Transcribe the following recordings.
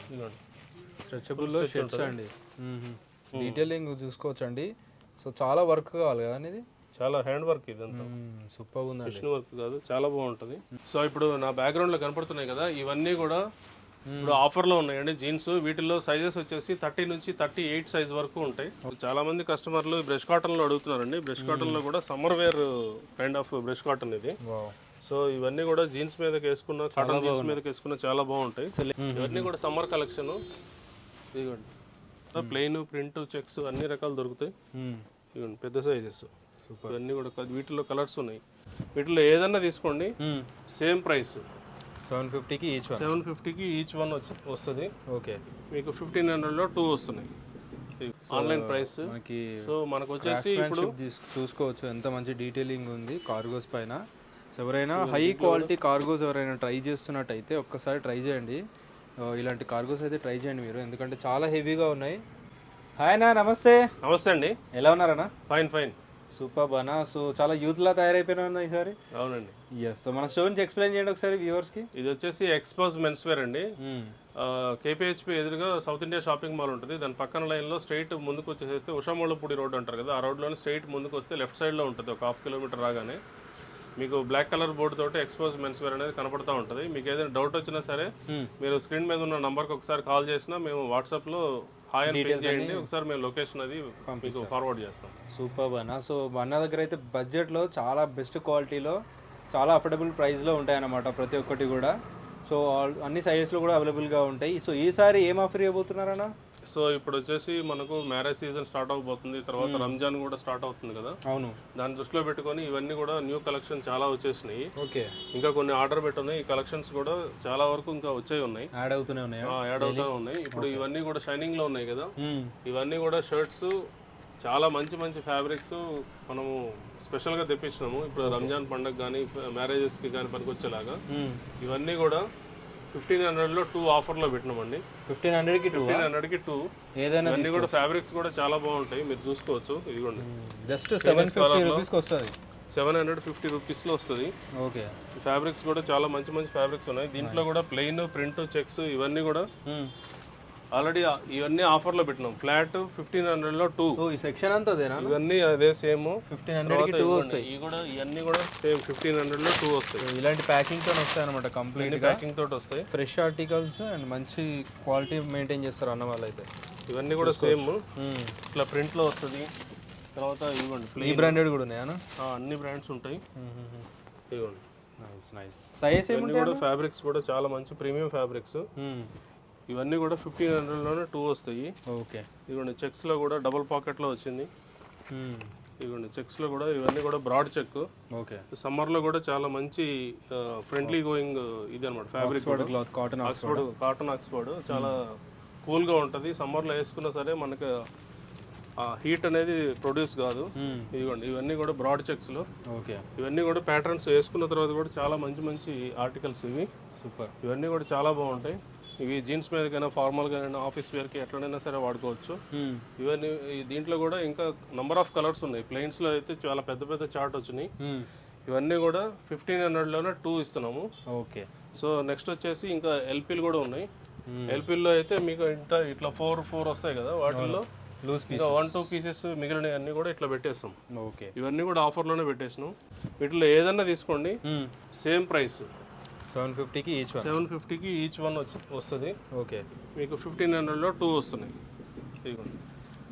ఇదిగోండి స్ట్రెచబుల్లో షర్ట్స్ అండి. డీటెయిలింగ్ చూసుకోవచ్చండి. సో చాలా వర్క్ కావాలి కదా ఇది, చాలా హ్యాండ్ వర్క్ ఇదంతా, సూపర్ ఉందండి. మిషన్ వర్క్ కాదు, చాలా బాగుంటుంది. సో ఇప్పుడు నా బ్యాక్గ్రౌండ్లో కనపడుతున్నాయి కదా, ఇవన్నీ కూడా ఇప్పుడు ఆఫర్లో ఉన్నాయండి జీన్స్. వీటిల్లో సైజెస్ వచ్చేసి 30 నుంచి 38 సైజ్ వరకు ఉంటాయి. చాలా మంది కస్టమర్లు బ్రష్ కాటన్లో అడుగుతున్నారండి. బ్రష్ కాటన్లో కూడా summer wear kind of brush cotton ఇది. సో ఇవన్నీ కూడా జీన్స్ మీదకి వేసుకున్న, కాటన్ జీన్స్ మీదకి వేసుకున్న చాలా బాగుంటాయి. ఇవన్నీ కూడా సమ్మర్ కలెక్షన్. ఇదిగోండి ప్లెయిన్, ప్రింట్, చెక్స్ అన్ని రకాలు దొరుకుతాయి. ఇదిగోండి పెద్ద సైజెస్. ఇవన్నీ కూడా వీటిలో కలర్స్ ఉన్నాయి. వీటిలో ఏదన్నా తీసుకోండి సేమ్ ప్రైస్ 750కి ఈచ్ వన్. 750కి ఈచ్ వన్ వస్తుంది. ఓకే, మీకు 1500లో 2 వస్తున్నాయి ఆన్లైన్ ప్రైస్. సో మనకు వచ్చేసి ఇప్పుడు చూసుకోవచ్చు ఎంత మంచి డీటెయిలింగ్ ఉంది కార్గోస్ పైన. సో ఎవరైనా హై క్వాలిటీ కార్గోస్ ఎవరైనా ట్రై చేస్తున్నట్టయితే ఒక్కసారి ట్రై చేయండి. ఇలాంటి కార్గోస్ అయితే ట్రై చేయండి మీరు, ఎందుకంటే చాలా హెవీగా ఉన్నాయి. హాయ్ అన్న, నమస్తే. నమస్తే అండి, ఎలా ఉన్నారన్నా? ఫైన్ ఫైన్, సూపర్ అన్న. సో చాలా యూత్లా తయారైపోయినా ఈసారి. అవునండి. ఎస్, సో మన స్టోర్ నుంచి ఎక్స్ప్లెయిన్ చేయండి ఒకసారి వ్యూవర్స్కి. ఇది వచ్చేసి ఎక్స్పోజ్ మెన్స్ వేర్ అండి. కేపీహెచ్పి ఎదురుగా సౌత్ ఇండియా షాపింగ్ మాల్ ఉంటుంది. దాని పక్కన లైన్లో స్ట్రైట్ ముందుకు వచ్చేసేస్తే ఉషామూలపూడి రోడ్ అంటారు కదా, ఆ రోడ్లోనే స్ట్రైట్ ముందుకు వస్తే లెఫ్ట్ సైడ్లో ఉంటుంది. ఒక 1/2 కిలోమీటర్ రాగానే మీకు బ్లాక్ కలర్ బోర్డు తోటి ఎక్స్పోజ్ మెన్స్ వేర్ అనేది కనపడతా ఉంటుంది. మీకు ఏదైనా డౌట్ వచ్చినా సరే మీరు స్క్రీన్ మీద ఉన్న నంబర్కి ఒకసారి కాల్ చేసినా మేము వాట్సాప్లో హాయ్ అని పిన్ చేయండి, ఒకసారి మేము లొకేషన్ అది మీకు ఫార్వర్డ్ చేస్తాం. సూపర్ అన్న. సో అన్న దగ్గర అయితే బడ్జెట్లో చాలా బెస్ట్ క్వాలిటీలో చాలా అఫోర్డబుల్ ప్రైస్లో ఉంటాయన్నమాట ప్రతి ఒక్కటి కూడా. సో అన్ని సైజెస్లో కూడా అవైలబుల్గా ఉంటాయి. సో ఈసారి ఏం ఆఫర్ ఇవ్వబోతున్నారన్న? సో ఇప్పుడు వచ్చేసి మనకు మ్యారేజ్ సీజన్ స్టార్ట్ అవబోతుంది, తర్వాత రంజాన్ కూడా స్టార్ట్ అవుతుంది కదా. అవును, దాన్ని దృష్టిలో పెట్టుకొని ఇవన్నీ కూడా న్యూ కలెక్షన్ చాలా వచ్చేసినాయి. ఓకే, ఇంకా కొన్ని ఆర్డర్ పెట్టున్నాయి. ఈ కలెక్షన్స్ కూడా చాలా వరకు ఇంకా వచ్చే ఉన్నాయి, యాడ్ అవుతూనే ఉన్నాయి. ఇప్పుడు ఇవన్నీ కూడా షైనింగ్ లో ఉన్నాయి కదా, ఇవన్నీ కూడా షర్ట్స్ చాలా మంచి మంచి ఫ్యాబ్రిక్స్ మనము స్పెషల్గా తెప్పించినాము. ఇప్పుడు రంజాన్ పండుగ కానీ మ్యారేజెస్కి కానీ పనికొచ్చేలాగా ఇవన్నీ కూడా 1500లో 2 ఆఫర్లో పెట్టినామండి. 1500కి 2 ఏదైనా. ఇవన్నీ కూడా ఫ్యాబ్రిక్స్ కూడా చాలా బాగుంటాయి, మీరు చూసుకోవచ్చు. ఇదిగోండి జస్ట్ 750 రూపీస్కి వస్తుంది. 750 రూపీస్లో వస్తుంది. ఓకే, ఫ్యాబ్రిక్స్ కూడా చాలా మంచి మంచి ఫ్యాబ్రిక్స్ ఉన్నాయి. దీంట్లో కూడా ప్లెయిన్, ప్రింట్, చెక్స్ ఇవన్నీ కూడా ఆల్రెడీ ఇవన్నీ ఆఫర్లో పెట్టినాం. ఫ్లాట్ 1500లో 2. ఈ సెక్షన్ అంతా ఇవన్నీ అదే సేమ్ 1500కి 2 వస్తాయి. ఇవన్నీ కూడా సేమ్ 1500లో 2 వస్తాయి. ఇలాంటి ప్యాకింగ్ తో వస్తాయి అనమాట, కంప్లీట్ ప్యాకింగ్ తోటి వస్తాయి. ఫ్రెష్ ఆర్టికల్స్ అండ్ మంచి క్వాలిటీ మెయింటైన్ చేస్తారు అన్న వాళ్ళు అయితే. ఇవన్నీ కూడా సేమ్ ఇట్లా ప్రింట్ లో వస్తుంది. తర్వాత ఇవ్వండి ఈ బ్రాండెడ్ కూడా ఉన్నాయా? అన్ని బ్రాండ్స్ ఉంటాయి. ఇవ్వండి సైజ్ కూడా ఫ్యాబ్రిక్స్ కూడా చాలా మంచి ప్రీమియం ఫ్యాబ్రిక్స్. ఇవన్నీ కూడా 1500లోనే 2 వస్తాయి. ఓకే, ఇదిగోండి చెక్స్ లో కూడా డబుల్ పాకెట్ లో వచ్చింది. ఇదిగోండి చెక్స్ లో కూడా ఇవన్నీ కూడా బ్రాడ్ చెక్. ఓకే, సమ్మర్ లో కూడా చాలా మంచి ఫ్రెండ్లీ గోయింగ్ ఇది అనమాట ఫ్యాబ్రిక్. కాటన్ ఆక్స్ఫర్డ్ చాలా కూల్ గా ఉంటది. సమ్మర్ లో వేసుకున్నా సరే మనకి హీట్ అనేది ప్రొడ్యూస్ కాదు. ఇదిగోండి ఇవన్నీ కూడా బ్రాడ్ చెక్స్ లో. ఓకే, ఇవన్నీ కూడా ప్యాటర్న్స్ వేసుకున్న తర్వాత కూడా చాలా మంచి మంచి ఆర్టికల్స్ ఇవి. సూపర్. ఇవన్నీ కూడా చాలా బాగుంటాయి. ఇవి జీన్స్ మీదకైనా, ఫార్మల్గా అయినా, ఆఫీస్ వేర్కి ఎట్లనైనా సరే వాడుకోవచ్చు. ఇవన్నీ దీంట్లో కూడా ఇంకా నంబర్ ఆఫ్ కలర్స్ ఉన్నాయి. ప్లెయిన్స్లో అయితే చాలా పెద్ద పెద్ద చార్ట్ వచ్చినాయి. ఇవన్నీ కూడా 1500లోనే 2 ఇస్తున్నాము. ఓకే, సో నెక్స్ట్ వచ్చేసి ఇంకా ఎల్పీలు కూడా ఉన్నాయి. ఎల్పీల్లో అయితే మీకు ఇట్లా 4 వస్తాయి కదా, వాటిల్లో ఇంకా 1-2 పీసెస్ మిగిలిన అన్ని కూడా ఇట్లా పెట్టేస్తాం. ఓకే, ఇవన్నీ కూడా ఆఫర్లోనే పెట్టేసినాం. వీటిలో ఏదన్నా తీసుకోండి సేమ్ ప్రైస్ 750కి ఈచ్ వన్ వస్తుంది. ఓకే, మీకు 1500లో 2 వస్తున్నాయి. ఇదిగోండి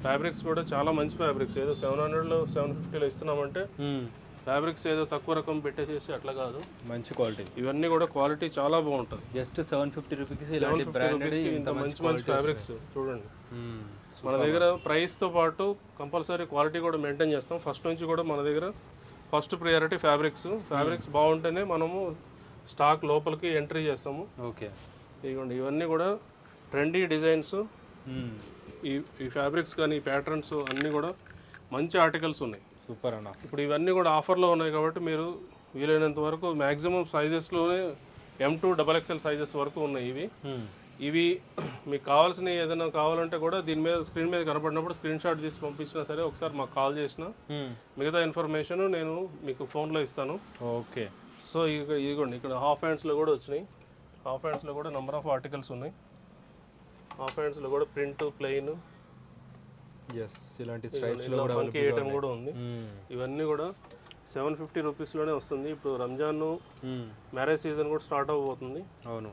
ఫ్యాబ్రిక్స్ కూడా చాలా మంచి ఫ్యాబ్రిక్స్. ఏదో 700లో 750లో ఇస్తున్నామంటే ఫ్యాబ్రిక్స్ ఏదో తక్కువ రకం పెట్టేసేసి అట్లా కాదు, మంచి క్వాలిటీ. ఇవన్నీ కూడా క్వాలిటీ చాలా బాగుంటుంది. జస్ట్ 750 రూపీస్ ఇంత మంచి మంచి ఫ్యాబ్రిక్స్ చూడండి. మన దగ్గర ప్రైస్తో పాటు కంపల్సరీ క్వాలిటీ కూడా మెయింటైన్ చేస్తాం. ఫస్ట్ నుంచి కూడా మన దగ్గర ఫస్ట్ ప్రియారిటీ ఫ్యాబ్రిక్స్ బాగుంటేనే మనము స్టాక్ లోపలికి ఎంట్రీ చేస్తాము. ఓకే, ఇదిగోండి ఇవన్నీ కూడా ట్రెండీ డిజైన్స్. ఈ ఫ్యాబ్రిక్స్ కానీ ఈ ప్యాటర్న్స్ అన్నీ కూడా మంచి ఆర్టికల్స్ ఉన్నాయి. సూపర్ అన్న. ఇప్పుడు ఇవన్నీ కూడా ఆఫర్లో ఉన్నాయి కాబట్టి మీరు వీలైనంత వరకు మ్యాక్సిమం సైజెస్లోనే M2 XXL సైజెస్ వరకు ఉన్నాయి. ఇవి మీకు కావాల్సిన ఏదైనా కావాలంటే కూడా దీని మీద స్క్రీన్ మీద కనపడినప్పుడు స్క్రీన్ షాట్ తీసి పంపించినా సరే, ఒకసారి మాకు కాల్ చేసినా మిగతా ఇన్ఫర్మేషన్ నేను మీకు ఫోన్లో ఇస్తాను. ఓకే, సో ఇదిగోండి ఇక్కడ హాఫ్ హ్యాండ్స్లో కూడా వచ్చినాయి. హాఫ్ హ్యాండ్స్లో కూడా నెంబర్ ఆఫ్ ఆర్టికల్స్ ఉన్నాయి. హాఫ్ హ్యాండ్స్లో కూడా ప్రింట్ ప్లెయిన్ ఎస్ ఇలాంటి స్ట్రైప్స్లో కూడా ఫంకీ ఐటమ్ కూడా ఉంది. ఇవన్నీ కూడా 750 రూపీస్లోనే వస్తుంది. ఇప్పుడు రంజాన్ మ్యారేజ్ సీజన్ కూడా స్టార్ట్ అవ్వబోతుంది. అవును.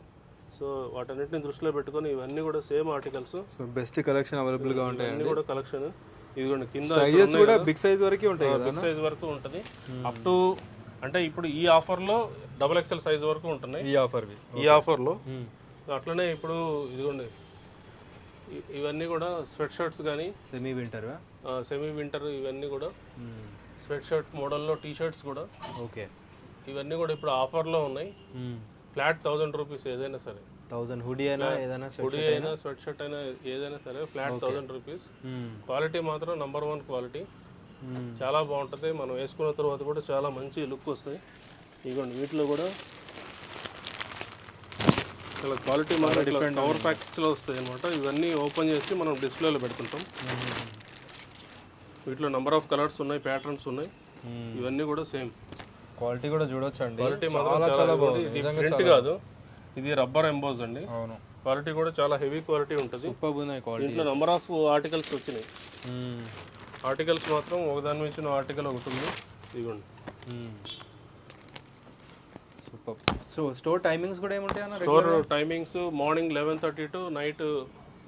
సో వాటన్నిటిని దృష్టిలో పెట్టుకొని ఇవన్నీ కూడా same articles. So best collection అవైలబుల్గా ఉంటాయి. అన్ని కూడా కలెక్షన్ ఇదిగోండి. కింద సైజెస్ కూడా బిగ్ సైజ్ వరకు ఉంటాయి కదా, బిగ్ సైజ్ వరకు ఉంటుంది. అప్ టు అంటే ఇప్పుడు ఈ ఆఫర్లో XXL సైజ్ వరకు ఉంటున్నాయి ఈ ఆఫర్లో. అట్లనే ఇప్పుడు ఇదిగోండి ఇవన్నీ కూడా స్వెట్ షర్ట్స్ కానీ సెమీ వింటర్ ఇవన్నీ కూడా స్వెట్ షర్ట్ మోడల్లో టీ షర్ట్స్ కూడా ఓకే. ఇవన్నీ కూడా ఇప్పుడు ఆఫర్లో ఉన్నాయి. ఫ్లాట్ 1000 రూపీస్ ఏదైనా సరే. 1000 హుడీ అయినా ఏదైనా హుడీ అయినా స్వెట్ షర్ట్ అయినా ఏదైనా సరే ఫ్లాట్ 1000 రూపీస్. క్వాలిటీ మాత్రం నంబర్ 1 క్వాలిటీ, చాలా బాగుంటుంది. మనం వేసుకున్న తర్వాత కూడా చాలా మంచి లుక్ వస్తాయి. ఇదిగోండి వీటిలో కూడా చాలా క్వాలిటీ మాత్రం డిఫరెంట్ కవర్ ప్యాకెట్స్లో వస్తాయి అనమాట. ఇవన్నీ ఓపెన్ చేసి మనం డిస్ప్లేలో పెడుతుంటాం. వీటిలో నెంబర్ ఆఫ్ కలర్స్ ఉన్నాయి, ప్యాటర్న్స్ ఉన్నాయి. ఇవన్నీ కూడా సేమ్ క్వాలిటీ కూడా చూడొచ్చు అండి. క్వాలిటీ మాత్రం చాలా బాగుంది. ఇది ప్రింట్ కాదు, ఇది రబ్బర్ ఎంబోజ్ అండి. అవును. క్వాలిటీ కూడా చాలా హెవీ క్వాలిటీ ఉంటుంది. దీంట్లో నెంబర్ ఆఫ్ ఆర్టికల్స్ వచ్చినాయి. ఆర్టికల్స్ మాత్రం ఒకదాని మించిన ఆర్టికల్ ఒకటి ఉంది. ఇదిగోండి. సూపర్. సో స్టోర్ టైమింగ్స్ కూడా ఏముంటాయి అన్న? Store timings morning 11:30 to night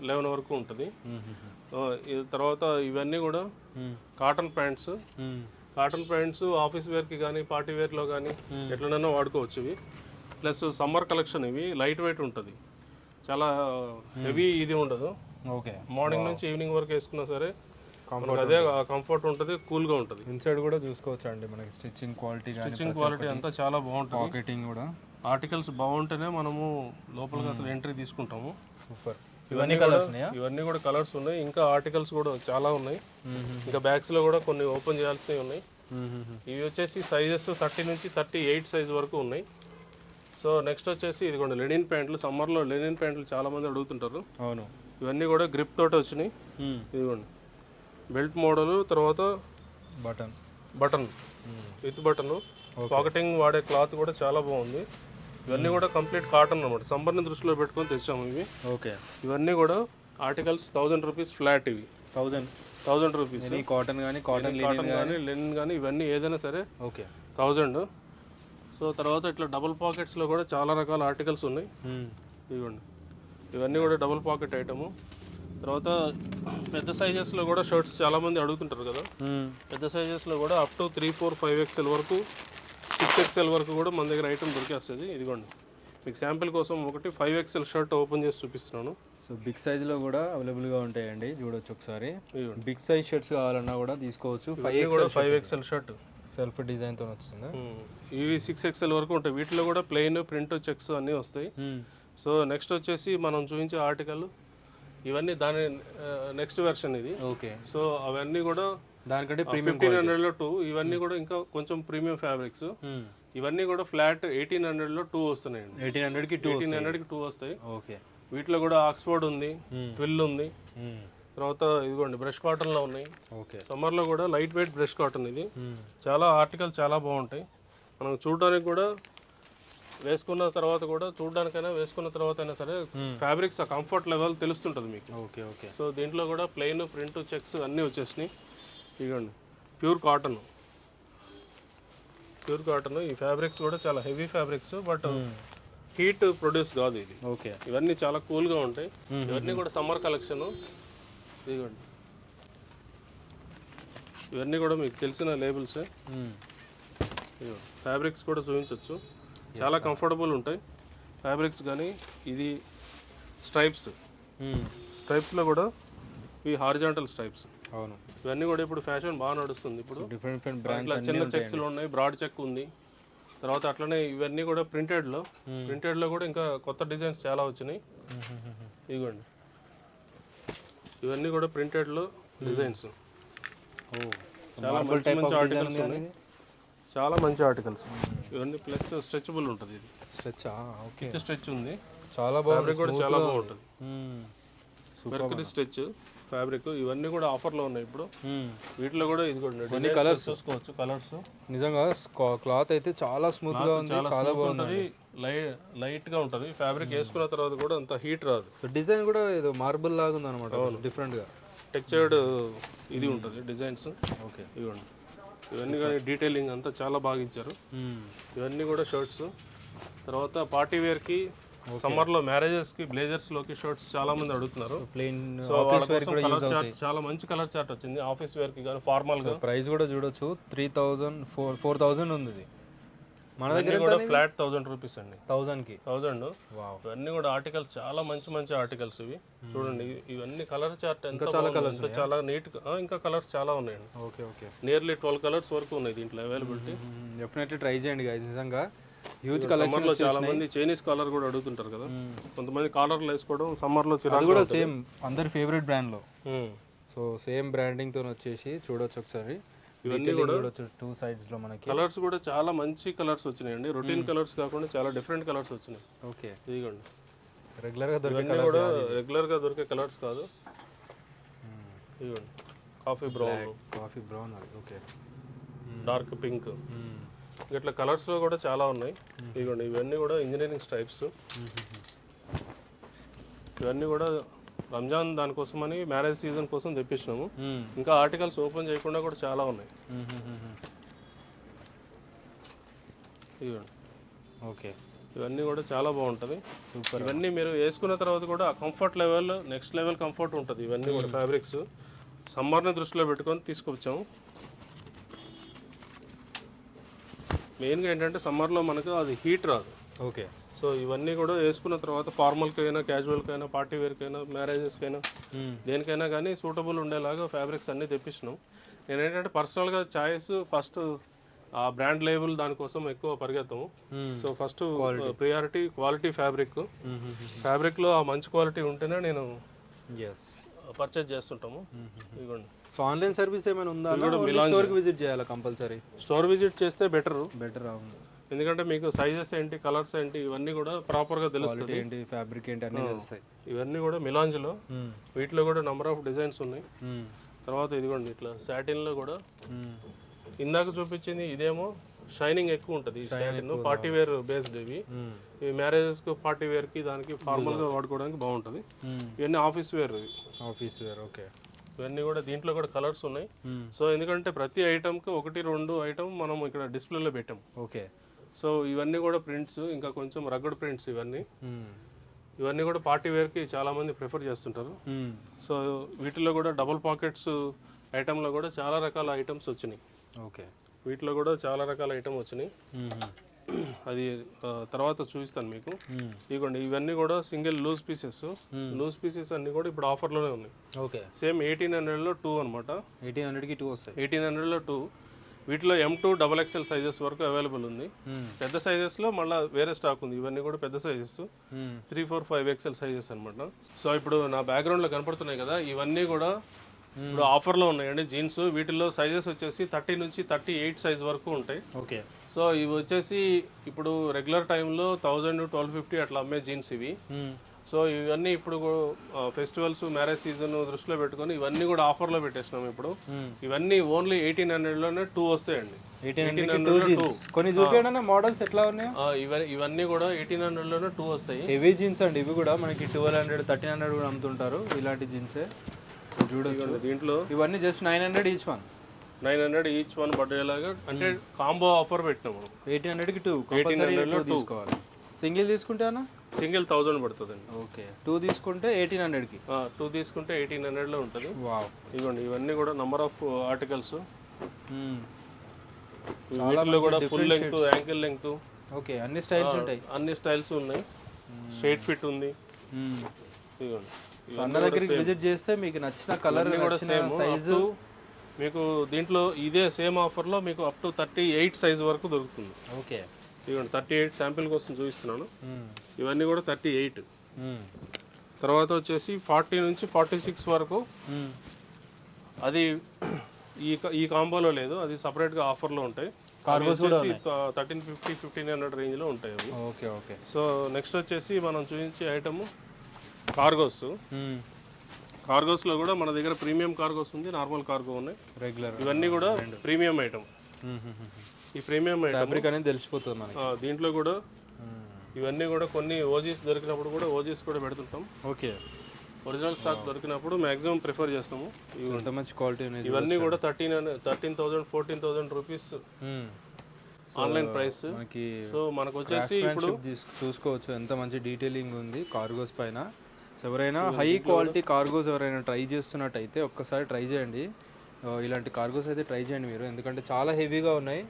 11 వరకు ఉంటుంది. తర్వాత ఇవన్నీ కూడా కాటన్ ప్యాంట్స్ ఆఫీస్ వేర్కి కానీ పార్టీ వేర్లో కానీ ఎట్లనైనా వాడుకోవచ్చు. ఇవి ప్లస్ సమ్మర్ కలెక్షన్. ఇవి లైట్ వెయిట్ ఉంటుంది, చాలా హెవీ ఇది ఉండదు. ఓకే. మార్నింగ్ నుంచి ఈవినింగ్ వరకు వేసుకున్నా సరే అదే కంఫర్ట్ ఉంటుంది, కూల్గా ఉంటుంది. ఇన్సైడ్ కూడా చూసుకోవచ్చు అండి మనకి స్టిచ్చింగ్ క్వాలిటీ అంతా చాలా బాగుంటుంది. పాకెటింగ్ కూడా ఆర్టికల్స్ బాగుంటేనే మనము లోపలికి అసలు ఎంట్రీ తీసుకుంటాము. సూపర్. ఇవన్నీ కూడా కలర్స్ ఉన్నాయి. ఇంకా ఆర్టికల్స్ కూడా చాలా ఉన్నాయి. ఇంకా బ్యాగ్స్ లో కూడా కొన్ని ఓపెన్ చేయాల్సినవి ఉన్నాయి. ఇవి వచ్చేసి సైజెస్ 30 నుంచి 38 సైజ్ వరకు ఉన్నాయి. సో నెక్స్ట్ వచ్చేసి ఇదిగోండి లెనిన్ ప్యాంట్లు. సమ్మర్లో లెనిన్ ప్యాంట్లు చాలా మంది అడుగుతుంటారు. అవును. ఇవన్నీ కూడా గ్రిప్ తోటి వచ్చినాయి. ఇదిగోండి బెల్ట్ మోడల్, తర్వాత బటన్ విత్ బటన్, పాకెటింగ్ వాడే క్లాత్ కూడా చాలా బాగుంది. ఇవన్నీ కూడా కంప్లీట్ కాటన్ అనమాట. సమ్మర్ని దృష్టిలో పెట్టుకొని తెచ్చాము ఇవి. ఓకే. ఇవన్నీ కూడా ఆర్టికల్స్ 1000 రూపీస్ ఫ్లాట్. ఇవి 1000 రూపీస్. కాటన్ కానీ లెనిన్ కానీ ఇవన్నీ ఏదైనా సరే ఓకే 1000. సో తర్వాత ఇట్లా డబుల్ పాకెట్స్లో కూడా చాలా రకాల ఆర్టికల్స్ ఉన్నాయి. ఇవ్వండి ఇవన్నీ కూడా డబుల్ పాకెట్ ఐటము. తర్వాత పెద్ద సైజెస్లో కూడా షర్ట్స్ చాలామంది అడుగుతుంటారు కదా. పెద్ద సైజెస్లో కూడా అప్ టు 3, 4, 5XL వరకు 6XL వరకు కూడా మన దగ్గర ఐటమ్ దొరికేస్తుంది. ఇదిగోండి మీకు శాంపిల్ కోసం ఒకటి 5XL షర్ట్ ఓపెన్ చేసి చూపిస్తున్నాను. సో బిగ్ సైజ్లో కూడా అవైలబుల్గా ఉంటాయండి, చూడొచ్చు ఒకసారి. బిగ్ సైజ్ షర్ట్స్ కావాలన్నా కూడా తీసుకోవచ్చు. 5XL షర్ట్ సెల్ఫ్ డిజైన్తో వస్తుంది. ఇవి 6XL వరకు ఉంటాయి. వీటిలో కూడా ప్లెయిన్, ప్రింట్, చెక్స్ అన్నీ వస్తాయి. సో నెక్స్ట్ వచ్చేసి మనం చూపించే ఆర్టికల్ ఇవన్నీ దాని నెక్స్ట్ వెర్షన్ ఇది. ఓకే. సో అవన్నీ కూడా దానికంటే 1500లో 2. ఇవన్నీ కూడా ఇంకా కొంచెం ప్రీమియం ఫ్యాబ్రిక్స్. ఇవన్నీ కూడా ఫ్లాట్ 1800లో 2 వస్తున్నాయండి. 1800కి 2 వస్తాయి. ఓకే. వీటిలో కూడా ఆక్స్ఫోర్డ్ ఉంది, ట్విల్ ఉంది. తర్వాత ఇదిగోండి బ్రష్ కాటన్ లో ఉన్నాయి. ఓకే. సమ్మర్ లో కూడా లైట్ వెయిట్ బ్రష్ కాటన్. ఇది చాలా ఆర్టికల్ చాలా బాగుంటాయి. మనం చూడడానికి కూడా వేసుకున్న తర్వాత కూడా చూడడానికైనా వేసుకున్న తర్వాత అయినా సరే ఫ్యాబ్రిక్స్ ఆ కంఫర్ట్ లెవెల్ తెలుస్తుంటుంది మీకు. ఓకే. సో దీంట్లో కూడా ప్లెయిన్, ప్రింట్, చెక్స్ అన్నీ వచ్చేసినాయి. ఇదిగోండి ప్యూర్ కాటన్. ఈ ఫ్యాబ్రిక్స్ కూడా చాలా heavy fabrics, but heat produce కాదు ఇది. ఓకే. ఇవన్నీ చాలా కూల్గా ఉంటాయి. ఇవన్నీ కూడా సమ్మర్ కలెక్షన్. ఇదిగోండి ఇవన్నీ కూడా మీకు తెలిసిన లేబుల్స్. ఫ్యాబ్రిక్స్ కూడా చూపించవచ్చు, చాలా కంఫర్టబుల్ ఉంటాయి ఫ్యాబ్రిక్స్. కానీ ఇది స్ట్రైప్స్లో కూడా ఇవి హారిజాంటల్ స్ట్రైప్స్. అవును. ఇవన్నీ కూడా ఇప్పుడు ఫ్యాషన్ బాగా నడుస్తుంది. ఇప్పుడు డిఫరెంట్ బ్రాండ్స్ చిన్న చెక్స్లు ఉన్నాయి, బ్రాడ్ చెక్ ఉంది. తర్వాత అట్లనే ఇవన్నీ కూడా ప్రింటెడ్లో కూడా ఇంకా కొత్త డిజైన్స్ చాలా వచ్చినాయి. ఇదిగోండి ఇవన్నీ కూడా ప్రింటెడ్లో డిజైన్స్. చాలా మంచి ఆర్టికల్స్ ఉన్నాయి, చాలా మంచి ఆర్టికల్స్ ఇవన్నీ. ప్లస్ స్ట్రెచబుల్ ఉంటుంది. ఇది స్ట్రెచ్ ఉంది, చాలా చాలా బాగుంది, కూడా చాలా బాగుంటుంది. సో మెర్కరీ స్టిచ్ ఫ్యాబ్రిక్ ఇవన్నీ కూడా ఆఫర్లో ఉన్నాయి ఇప్పుడు. వీటిలో కూడా ఇది కూడా కలర్స్ చూసుకోవచ్చు. కలర్స్ నిజంగా క్లాత్ అయితే చాలా స్మూత్ గా ఉంది, చాలా బాగుంది, లైట్ గా ఉంటుంది. ఫ్యాబ్రిక్ వేసుకున్న తర్వాత కూడా అంత హీట్ రాదు. డిజైన్ కూడా ఏదో మార్బుల్ లాగా ఉంది అనమాట, డిఫరెంట్ గా టెక్స్చర్డ్ ఇది ఉంటుంది డిజైన్స్. ఓకే, ఇవ్వండి ఇవన్నీ కానీ డీటెయిలింగ్ అంతా చాలా బాగా ఇచ్చారు. ఇవన్నీ కూడా షర్ట్స్. తర్వాత పార్టీ వేర్ కి సమ్మర్ లో మ్యారేజెస్ కి బ్లేజర్స్ లోకి షర్ట్స్ చాలా మంది అడుగుతున్నారు. ప్లెయిన్ సో వాళ్ళ కోసం కలర్ చార్ట్ చాలా మంచి కలర్ చార్ట్ వచ్చింది. ఆఫీస్ వేర్ కి కానీ ఫార్మల్ గా ప్రైస్ కూడా చూడొచ్చు. 3000 4000 ఉంది ఇది. మన దగ్గర కూడా ఫ్లాట్ 1000 రూపీస్ అండి. 1000. ఇవన్నీ కూడా ఆర్టికల్స్ చాలా మంచి ఆర్టికల్స్ ఇవి. చూడండి ఇవన్నీ కలర్ చార్ట్ ఎంత చాలా నీట్ గా, ఇంకా కలర్స్ చాలా ఉన్నాయండి. ఓకే నియర్లీ 12 కలర్స్ వరకు ఉన్నాయి దీంట్లో అవైలబిలిటీ. డెఫినెట్లీ ట్రై చేయండి guys. నిజంగా హ్యూజ్ సమ్మర్ లో చాలా మంది చైనీస్ కాలర్ కూడా అడుగుతుంటారు కదా, కొంతమంది కాలర్లు వేసుకోవడం సమ్మర్ లో అది కూడా సేమ్ అందరి ఫేవరెట్ బ్రాండ్ లో. సో సేమ్ బ్రాండింగ్ తో వచ్చేసి చూడొచ్చు ఒకసారి. ఇవన్నీ కూడా 2 సైడ్స్ లో మనకి కలర్స్ కూడా చాలా మంచి కలర్స్ వచ్చినాయండి. రొటీన్ కలర్స్ కాకుండా చాలా డిఫరెంట్ కలర్స్ వచ్చినాయి. ఓకే, ఇదిగోండి రెగ్యులర్ గా దొరికే ఇవన్నీ కూడా రెగ్యులర్ గా దొరికే కలర్స్ కాదు. ఇదిగోండి coffee brown, okay, dark pink, ఇట్లా కలర్స్ లో కూడా చాలా ఉన్నాయి. ఇదిగోండి ఇవన్నీ కూడా ఇంజనీరింగ్ స్ట్రైప్స్. ఇవన్నీ కూడా రంజాన్ దానికోసమని మ్యారేజ్ సీజన్ కోసం తెప్పించినాము. ఇంకా ఆర్టికల్స్ ఓపెన్ చేయకుండా కూడా చాలా ఉన్నాయి. ఇదిగోండి ఓకే, ఇవన్నీ కూడా చాలా బాగుంటుంది. సూపర్. ఇవన్నీ మీరు వేసుకున్న తర్వాత కూడా comfort level next level comfort ఉంటుంది. ఇవన్నీ కూడా ఫ్యాబ్రిక్స్ సమ్మర్ని దృష్టిలో పెట్టుకొని తీసుకొచ్చాము. మెయిన్గా ఏంటంటే సమ్మర్లో మనకు అది హీట్ రాదు. ఓకే, సో ఇవన్నీ కూడా వేసుకున్న తర్వాత ఫార్మల్కైనా క్యాజువల్కైనా పార్టీ వేర్కైనా మ్యారేజెస్కైనా దేనికైనా కానీ సూటబుల్ ఉండేలాగా ఫ్యాబ్రిక్స్ అన్నీ తెప్పించినాం. నేను ఏంటంటే పర్సనల్గా చాయిస్ ఫస్ట్ ఆ బ్రాండ్ లేబుల్ దానికోసం ఎక్కువ పరిగెత్తాము. సో ఫస్ట్ ప్రియారిటీ క్వాలిటీ ఫ్యాబ్రిక్లో ఆ మంచి క్వాలిటీ ఉంటేనే నేను పర్చేజ్ చేస్తుంటాము. ఇదిగోండి. సో ఆన్లైన్ సర్వీస్ ఏమైనా ఉందా? స్టోర్ కి విజిట్ చేయాలా కంపల్సరీ? స్టోర్ విజిట్ చేస్తే బెటర్. అవును, ఎందుకంటే మీకు సైజెస్ ఏంటి, కలర్స్ ఏంటి, ఇవన్నీ కూడా ప్రాపర్గా తెలుస్తుంది. ఏంటి ఫ్యాబ్రిక్ ఏంటి అన్నీ తెలుస్తాయి. ఇవన్నీ కూడా మిలాంజ్లో, వీటిలో కూడా నెంబర్ ఆఫ్ డిజైన్స్ ఉన్నాయి. తర్వాత ఇదిగోండి ఇట్లా సాటిన్లో కూడా ఇందాక చూపించింది ఇదేమో షైనింగ్ ఎక్కువ ఉంటుంది. సాటిన్ పార్టీ వేర్ బేస్డ్ ఇవి. ఈ మ్యారేజెస్కి పార్టీ వేర్కి దానికి ఫార్మల్గా వాడుకోవడానికి బాగుంటుంది. ఇవన్నీ ఆఫీస్ వేర్. ఓకే, ఇవన్నీ కూడా దీంట్లో కూడా కలర్స్ ఉన్నాయి. సో ఎందుకంటే ప్రతి ఐటమ్కి 1-2 ఐటమ్ మనం ఇక్కడ డిస్ప్లేలో పెట్టాం. ఓకే, సో ఇవన్నీ కూడా ప్రింట్స్, ఇంకా కొంచెం రగ్గడ్ ప్రింట్స్ ఇవన్నీ కూడా పార్టీ వేర్కి చాలా మంది ప్రిఫర్ చేస్తుంటారు. సో వీటిలో కూడా డబుల్ పాకెట్స్ ఐటెంలో కూడా చాలా రకాల ఐటమ్స్ వచ్చినాయి. ఓకే, వీటిలో కూడా చాలా రకాల ఐటమ్ వచ్చినాయి. అది తర్వాత చూపిస్తాను మీకు. ఇదిగోండి ఇవన్నీ కూడా సింగిల్ లూజ్ పీసెస్ అన్ని కూడా ఇప్పుడు ఆఫర్లోనే ఉన్నాయి. ఓకే, సేమ్ 1800లో 2 అనమాట. 1800కి 2 వస్తాయి. 1800లో 2. వీటిలో M2 XXL సైజెస్ వరకు అవైలబుల్ ఉంది. పెద్ద సైజెస్లో మళ్ళీ వేరే స్టాక్ ఉంది. ఇవన్నీ కూడా పెద్ద సైజెస్ 3, 4, 5 XL సైజెస్ అనమాట. సో ఇప్పుడు నా బ్యాక్గ్రౌండ్లో కనపడుతున్నాయి కదా, ఇవన్నీ కూడా ఇప్పుడు ఆఫర్లో ఉన్నాయండి జీన్స్. వీటిల్లో సైజెస్ వచ్చేసి 30 నుంచి 38 సైజ్ వరకు ఉంటాయి. ఓకే, సో ఇవి వచ్చేసి ఇప్పుడు రెగ్యులర్ టైంలో 1000, 1250 అట్లా అమ్మే జీన్స్ ఇవి. సో ఇవన్నీ ఇప్పుడు ఫెస్టివల్స్, మ్యారేజ్ సీజన్ దృష్టిలో పెట్టుకొని ఇవన్నీ కూడా ఆఫర్లో పెట్టేసినాం ఇప్పుడు. ఇవన్నీ ఓన్లీ 1800లోనే 2 వస్తాయండి. 1800 కొన్ని చూపించండి మోడల్స్ ఎట్లా ఉన్నాయి. ఇవన్నీ కూడా 1800లోనే 2 వస్తాయి. హెవీ జీన్స్ అండి ఇవి కూడా. మనకి 1200, 1300 కూడా అమ్ముతుంటారు ఇలాంటి జీన్సే. చూడొచ్చు దీంట్లో ఇవన్నీ just 900 each one. 900 each one పడేలాగా అంటే కాంబో ఆఫర్ పెట్టినాము. 1800కి 2 1800లో తీసుకోవాలి. సింగిల్ తీసుకుంటే అన్న సింగిల్ 1000 పడుతుందండి. ఓకే, 2 తీసుకుంటే 1800కి. 2 తీసుకుంటే 1800లో ఉంటుంది. వావ్, ఇదిగోండి ఇవన్నీ కూడా నంబర్ ఆఫ్ ఆర్టికల్స్. వీటిలో కూడా full length, ankle length, okay, అన్ని స్టైల్స్ ఉంటాయి. అన్ని స్టైల్స్ ఉన్నాయి. స్ట్రైట్ ఫిట్ ఉంది. ఇదిగోండి అన్న దగ్గరికి విజిట్ చేస్తే మీకు నచ్చిన కలర్ కూడా సేమ్ సైజు మీకు దీంట్లో ఇదే సేమ్ ఆఫర్లో మీకు అప్ టు 38 సైజ్ వరకు దొరుకుతుంది. ఓకే, ఇదిగోండి 38 శాంపిల్ కోసం చూపిస్తున్నాను. ఇవన్నీ కూడా 38. తర్వాత వచ్చేసి 40 నుంచి 46 వరకు. అది ఈ కాంబోలో లేదు, అది సపరేట్గా ఆఫర్లో ఉంటాయి. 1350, 1500 రేంజ్లో ఉంటాయి అవి. Okay, okay. సో నెక్స్ట్ వచ్చేసి మనం చూపించే ఐటమ్ కార్గోస్. కార్గోస్లో కూడా మన దగ్గర ప్రీమియం కార్గోస్ ఉంది, నార్మల్ కార్గో ఉన్నాయి. రెగ్యులర్ ఇవన్నీ కూడా ప్రీమియం ఐటమ్. ఈ ప్రీమియం ఐటమ్ ఫ్యాబ్రిక్ అనేది తెలిసిపోతుంది మనకి. దీంట్లో కూడా ఇవన్నీ కూడా కొన్ని ఓజీస్ దొరికినప్పుడు కూడా ఓజీస్ కూడా పెడుతుంటాం. ఓకే, ఒరిజినల్ స్టాక్ దొరికినప్పుడు మాక్సిమం ప్రిఫర్ చేస్తాము. ఎంత మంచి క్వాలిటీ అనేది. ఇవన్నీ కూడా 13,000 14,000 రూపీస్ ఆన్లైన్ ప్రైస్. సో మనకు వచ్చేసి ఇప్పుడు చూసుకోవచ్చు ఎంత మంచి డీటెయిలింగ్ ఉంది కార్గోస్ పైన. సో ఎవరైనా హై క్వాలిటీ కార్గోస్ ఎవరైనా ట్రై చేస్తున్నట్టయితే ఒక్కసారి ట్రై చేయండి. ఇలాంటి కార్గోస్ అయితే ట్రై చేయండి మీరు, ఎందుకంటే చాలా హెవీగా ఉన్నాయి.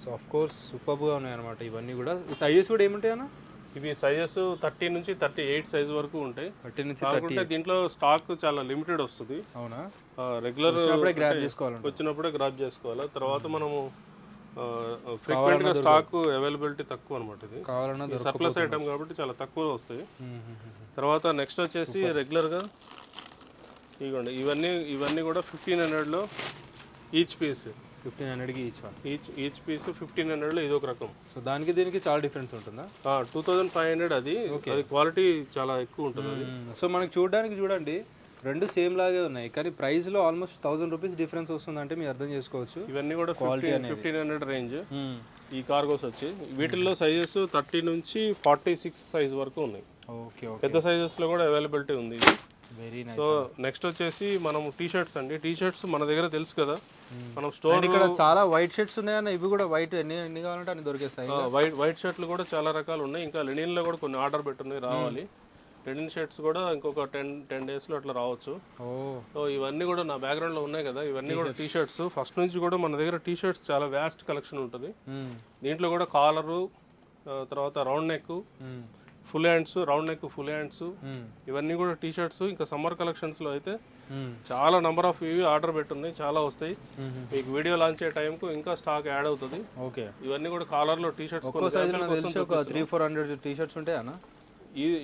సో ఆఫ్ కోర్స్ సూపర్గా ఉన్నాయి అనమాట. ఇవన్నీ కూడా సైజెస్ కూడా ఏముంటాయి అన్న? ఇవి సైజెస్ 30 నుంచి 38 సైజ్ వరకు ఉంటాయి. 30 నుంచి కాకుంటే దీంట్లో స్టాక్ చాలా లిమిటెడ్ వస్తుంది. అవునా? రెగ్యులర్ గ్రాబ్ చేసుకోవాలి, వచ్చినప్పుడే గ్రాబ్ చేసుకోవాలి. తర్వాత మనము ఫ్రీక్వెంట్ గా స్టాక్ అవైలబిలిటీ తక్కువ అనమాట. ఇది కావాలన్నా సర్ప్లస్ ఐటమ్ కాబట్టి చాలా తక్కువ వస్తాయి. తర్వాత నెక్స్ట్ వచ్చేసి రెగ్యులర్ గా ఇవ్వండి, ఇవన్నీ కూడా 1500లో ఈచ్ పీస్. 1500కి ఈచ్ పీస్ 1500లో ఇది ఒక రకం. సో దానికి దీనికి చాలా డిఫరెన్స్ ఉంటుందా? 2500 అది క్వాలిటీ చాలా ఎక్కువ ఉంటుంది అది. సో మనకి చూడడానికి చూడండి రెండు సేమ్ లాగే ఉన్నాయి, కానీ ప్రైస్ లో ఆల్మోస్ట్ 1000 రూపీస్ డిఫరెన్స్ వస్తుందంటే మీరు అర్థం చేసుకోవచ్చు. ఇవన్నీ కూడా 1500 రేంజ్ ఈ కార్గోస్ వచ్చి. వీటిల్లో సైజెస్ 30 నుంచి 46 సైజ్ వరకు ఉన్నాయి. ఓకే, పెద్ద సైజెస్ లో కూడా అవైలబిలిటీ ఉంది ఇది. Very nice. సో నెక్స్ట్ వచ్చేసి మనం టీ షర్ట్స్ అండి. టీ షర్ట్స్ మన దగ్గర తెలుసు కదా, మనం స్టోర్ ఇక్కడ చాలా వైట్ షర్ట్స్ ఉన్నాయన్న. ఇవి కూడా వైట్ ఎన్ని కావాలంటే అన్ని దొరికేస్తాయి. వైట్ షర్ట్లు కూడా చాలా రకాలు ఉన్నాయి. ఇంకా లెనిన్ లో కూడా కొన్ని ఆర్డర్ పెట్టున్నాయి, రావాలి. లెనిన్ షర్ట్స్ కూడా ఇంకొక 10 days లో అట్లా రావచ్చు. సో ఇవన్నీ కూడా నా బ్యాక్గ్రౌండ్ లో ఉన్నాయి కదా, ఇవన్నీ కూడా టీ షర్ట్స్. ఫస్ట్ నుంచి కూడా మన దగ్గర టీ షర్ట్స్ చాలా వ్యాస్ట్ కలెక్షన్ ఉంటుంది. దీంట్లో కూడా కాలరు, తర్వాత round neck, full hands, round neck, full hands, ఇవన్నీ కూడా టీ షర్ట్స్. ఇంకా సమ్మర్ కలెక్షన్స్ లో అయితే చాలా నంబర్ ఆఫ్ ఇవి ఆర్డర్ పెట్టున్నాయి, చాలా వస్తాయి. మీకు వీడియో లాంచ్ అయ్యే టైంకు ఇంకా స్టాక్ యాడ్ అవుతుంది. ఓకే, ఇవన్నీ కూడా కాలర్ లో టీ షర్ట్స్ 300-400 టీ షర్ట్స్ ఉంటాయి అన్న.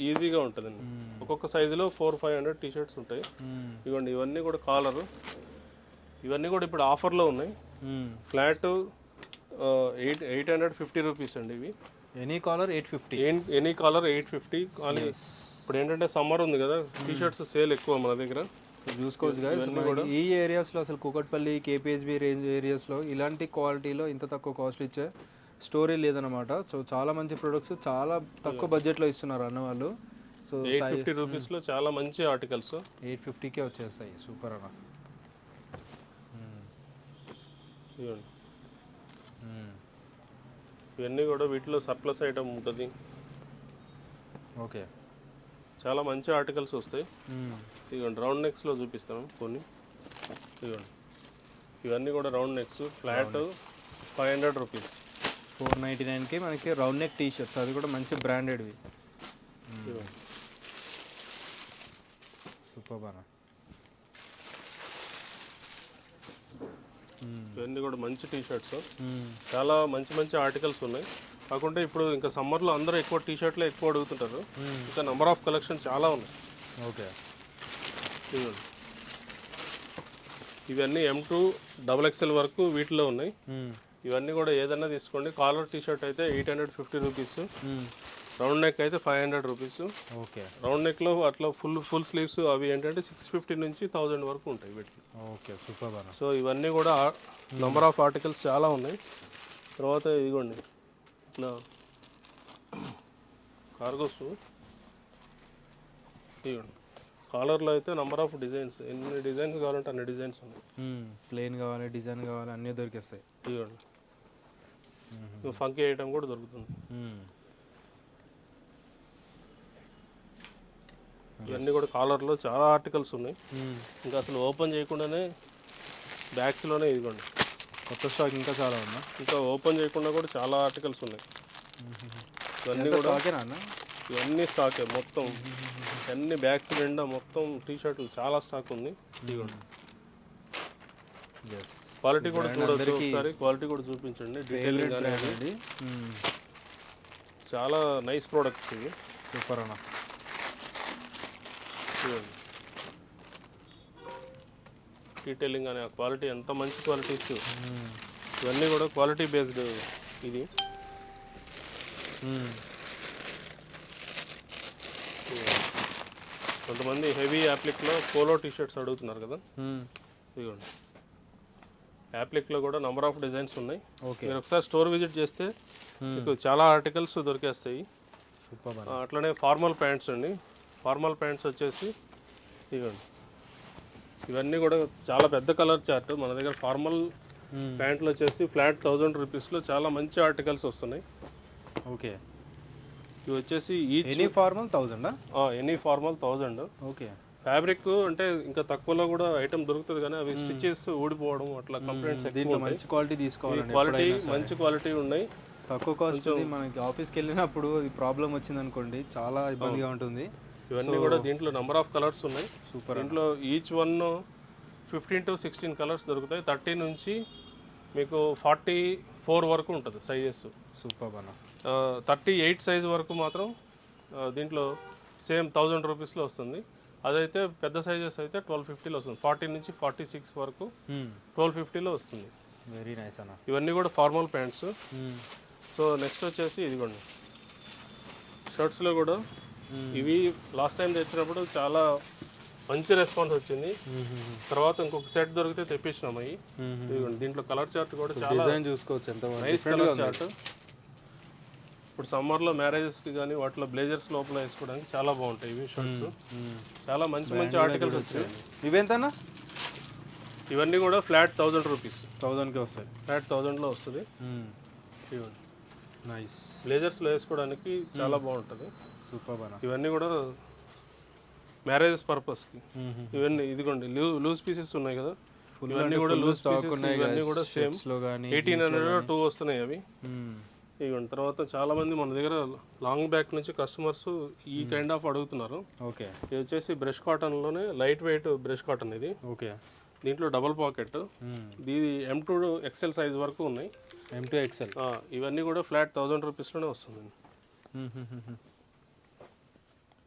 ఈజీగా ఉంటుందండి. ఒక్కొక్క సైజులో 400-500 టీ షర్ట్స్ ఉంటాయి. ఇవ్వండి, ఇవన్నీ కూడా కాలరు. ఇవన్నీ కూడా ఇప్పుడు ఆఫర్లో ఉన్నాయి. ఫ్లాట్ 850 రూపీస్ అండి ఇవి. Any colour 850. Any colour 850. కానీ ఇప్పుడు ఏంటంటే సమ్మర్ ఉంది కదా, టీ షర్ట్స్ సేల్ ఎక్కువ మన దగ్గర. సో చూసుకోవచ్చు guys, ఈ ఏరియాస్లో అసలు కూకట్పల్లి, కేపీహెచ్బి రేంజ్ ఏరియాస్లో ఇలాంటి క్వాలిటీలో ఇంత తక్కువ కాస్ట్ ఇచ్చే స్టోరీ లేదనమాట. సో చాలా మంచి ప్రొడక్ట్స్ చాలా తక్కువ బడ్జెట్లో ఇస్తున్నారు అన్న వాళ్ళు. సో 850 రూపీస్లో చాలా మంచి ఆర్టికల్స్ 850కే వచ్చేస్తాయి. సూపర్ అన్న. ఇవన్నీ కూడా వీటిలో సర్ప్లస్ ఐటమ్ ఉంటుంది. ఓకే, చాలా మంచి ఆర్టికల్స్ వస్తాయి. ఇదిగోండి, రౌండ్ నెక్స్లో చూపిస్తాను కొన్ని. ఇదిగోండి, ఇవన్నీ కూడా రౌండ్ నెక్స్. Flat 500 rupees. 499కి మనకి రౌండ్ నెక్ టీ షర్ట్స్, అది కూడా మంచి బ్రాండెడ్వి. సూపర్ బాగా. ఇవన్నీ కూడా మంచి టీ షర్ట్స్, చాలా మంచి మంచి ఆర్టికల్స్ ఉన్నాయి. కాకుంటే ఇప్పుడు ఇంకా సమ్మర్లో అందరూ ఎక్కువ టీ షర్ట్లే ఎక్కువ అడుగుతుంటారు. ఇంకా నెంబర్ ఆఫ్ కలెక్షన్ చాలా ఉన్నాయి. ఓకే, ఇవన్నీ M2 XXL వరకు వీటిలో ఉన్నాయి. ఇవన్నీ కూడా ఏదన్నా తీసుకోండి. కాలర్ టీ షర్ట్ అయితే 850 రూపీస్, రౌండ్ నెక్ అయితే 500 రూపీస్. ఓకే, రౌండ్ నెక్లో అట్లా ఫుల్ స్లీవ్స్ అవి ఏంటంటే 650 నుంచి 1000 వరకు ఉంటాయి వీటికి. ఓకే, సూపర్ బాగా. సో ఇవన్నీ కూడా నెంబర్ ఆఫ్ ఆర్టికల్స్ చాలా ఉన్నాయి. తర్వాత ఇదిగోండి ఇట్లా కార్గోస్. ఇదిగోండి, కాలర్లో అయితే నెంబర్ ఆఫ్ డిజైన్స్, ఎన్ని డిజైన్స్ కావాలంటే అన్ని డిజైన్స్ ఉన్నాయి. ప్లెయిన్ కావాలి, డిజైన్ కావాలి, అన్నీ దొరికేస్తాయి. ఇదిగోండి, ఫంకీ ఐటమ్ కూడా దొరుకుతుంది. ఇవన్నీ కూడా కాలర్లో చాలా ఆర్టికల్స్ ఉన్నాయి. ఇంకా అసలు ఓపెన్ చేయకుండానే బ్యాగ్స్లోనే ఇదిగోండి కొత్త స్టాక్ ఇంకా చాలా ఉందా? ఇంకా ఓపెన్ చేయకుండా కూడా చాలా ఆర్టికల్స్ ఉన్నాయి. ఇవన్నీ కూడా ఇవన్నీ స్టాకే మొత్తం. అన్ని బ్యాగ్స్ నిండా మొత్తం టీ షర్ట్లు చాలా స్టాక్ ఉంది. ఇదిగోండి, క్వాలిటీ కూడా చూడొచ్చు ఒకసారి. క్వాలిటీ కూడా చూపించండి, డీటెయిలింగ్ అనేది. చాలా నైస్ ప్రోడక్ట్స్ ఇవి. సూపర్ అన్న. డీటెయిలింగ్ అనే క్వాలిటీ ఎంత మంచి క్వాలిటీస్. ఇవన్నీ కూడా క్వాలిటీ బేస్డ్. ఇది కొంతమంది హెవీ యాప్లిక్లో పోలో టీ షర్ట్స్ అడుగుతున్నారు కదా, ఇదిగోండి. యాప్లిక్లో కూడా నెంబర్ ఆఫ్ డిజైన్స్ ఉన్నాయి. మీరు ఒకసారి స్టోర్ విజిట్ చేస్తే మీకు చాలా ఆర్టికల్స్ దొరికేస్తాయి. అట్లనే ఫార్మల్ ప్యాంట్స్ అండి. ఫార్మల్ ప్యాంట్స్ వచ్చేసి ఇదిగోండి, ఇవన్నీ కూడా చాలా పెద్ద కలర్ చార్ట్. మన దగ్గర ఫార్మల్ ప్యాంట్లు వచ్చేసి ఫ్లాట్ 1000 రూపీస్లో చాలా మంచి ఆర్టికల్స్ వస్తున్నాయి. ఓకే, ఇవి వచ్చేసి any formal 1000. Any formal 1000. Okay, fabric అంటే ఇంకా తక్కువలో కూడా ఐటమ్ దొరుకుతుంది, కానీ అవి స్టిచెస్ ఊడిపోవడం అట్లా కంప్లైంట్స్ ఎక్కువ. మంచి క్వాలిటీ తీసుకోవాలండి. క్వాలిటీ మంచి క్వాలిటీ ఉన్నాయి, తక్కువ కాస్ట్. మనకి ఆఫీస్కి వెళ్ళినప్పుడు ఈ ప్రాబ్లం వచ్చింది అనుకోండి, చాలా ఇబ్బందిగా ఉంటుంది. ఇవన్నీ కూడా దీంట్లో నెంబర్ ఆఫ్ కలర్స్ ఉన్నాయి. సూపర్. దీంట్లో ఈచ్ వన్ 15 to 16 కలర్స్ దొరుకుతాయి. 30 నుంచి మీకు 44 వరకు ఉంటుంది సైజెస్. సూపర్ అన్న. 38 సైజ్ వరకు మాత్రం దీంట్లో సేమ్ 1000 రూపీస్లో వస్తుంది. అదైతే పెద్ద సైజెస్ అయితే 1250లో వస్తుంది. 40 నుంచి 46 వరకు 1250లో వస్తుంది. వెరీ నైస్ అన్న. ఇవన్నీ కూడా ఫార్మల్ ప్యాంట్స్. సో నెక్స్ట్ వచ్చేసి ఇదిగోండి, షర్ట్స్లో కూడా ఇవి లాస్ట్ టైం తెచ్చినప్పుడు చాలా మంచి రెస్పాన్స్ వచ్చింది. తర్వాత ఇంకొక సెట్ దొరికితే తెప్పించినాం అవి. ఇదిగోండి, దీంట్లో కలర్ చార్ట్ కూడా చాలా డిజైన్ చూసుకోవచ్చు, ఎంత నైస్ కలర్ చార్ట్. ఇప్పుడు సమ్మర్లో మ్యారేజెస్కి కానీ వాటిలో బ్లేజర్స్ లోపల వేసుకోవడానికి చాలా బాగుంటాయి ఇవి షర్ట్స్. చాలా మంచి మంచి ఆర్టికల్స్ వచ్చాయి. ఇవెంతనా? ఇవన్నీ కూడా ఫ్లాట్ 1000 రూపీస్. 1000కి వస్తాయి. ఫ్లాట్ 1000లో వస్తుంది. ఇవ్వండి, నైస్. బ్లేజర్స్లో వేసుకోవడానికి చాలా బాగుంటుంది. సూపర్ అన్న. ఇవన్నీ కూడా మ్యారేజెస్ పర్పస్కి. ఇవన్నీ ఇదిగోండి లూజ్ పీసెస్ ఉన్నాయి కదా, ఇవన్నీ కూడా లూజ్ పీసెస్. ఇవన్నీ కూడా సేమ్ 1800 2 వస్తున్నాయి అవి. ఇవ్వండి. తర్వాత చాలా మంది మన దగ్గర లాంగ్ బ్యాక్ నుంచి కస్టమర్స్ ఈ కైండ్ ఆఫ్ అడుగుతున్నారు. ఓకే, ఇది వచ్చేసి బ్రష్ కాటన్లోనే లైట్ వెయిట్ బ్రష్ కాటన్ ఇది. ఓకే, దీంట్లో డబల్ పాకెట్. ఇది M2 XL సైజ్ వరకు ఉన్నాయి. M2 XL. ఇవన్నీ కూడా ఫ్లాట్ 1000 రూపీస్లోనే వస్తుంది.